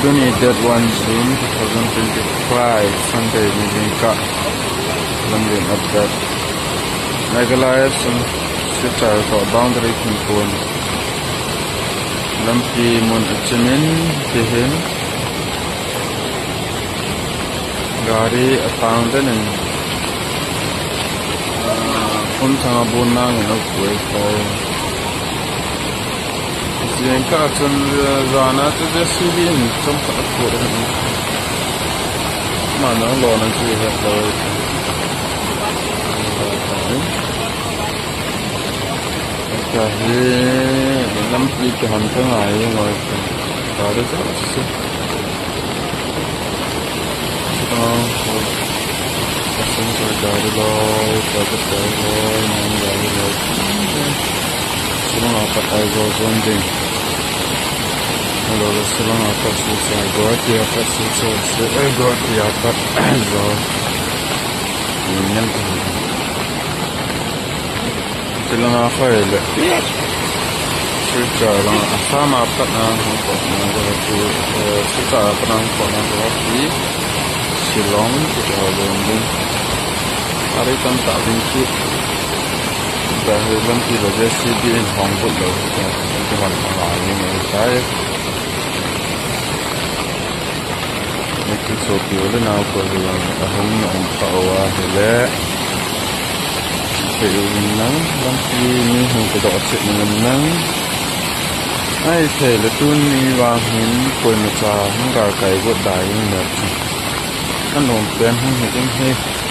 Tuni date 1 June 2025 Sunday meeting ka London update Nagalaya some sitar ko boundary kimpun lampi mun achimin tihin gari apang danin pun thanga bunang no kuai ko Sian ka chun rana tu je silin chom ka ko ni mana lo na chi ha lo ka he lam pi ka han ka ngai ngoi ka de sa si Asan sa gari lo ka lo nang gari lo Shillong-Aizawl zonding. Hello, Shillong-Aizawl Guwahati apat susah. Guwahati apat Aizawl. Ini Shillong-Aizawl. Cerita lang sama apat nang kok nang Guwahati. Cerita apat nang kok nang Guwahati. Shillong-Aizawl zonding. Hari kan tak bingkit. Dahil lampi lo JCB in Hong Kong lo itu kan ini saya itu sopi oleh nak yang tahun yang tawa hele seunang lampi ni hong kedok cek mengenang ai thele tu ni wangin koi macam enggak kai buat dai ni kan dong pen hong he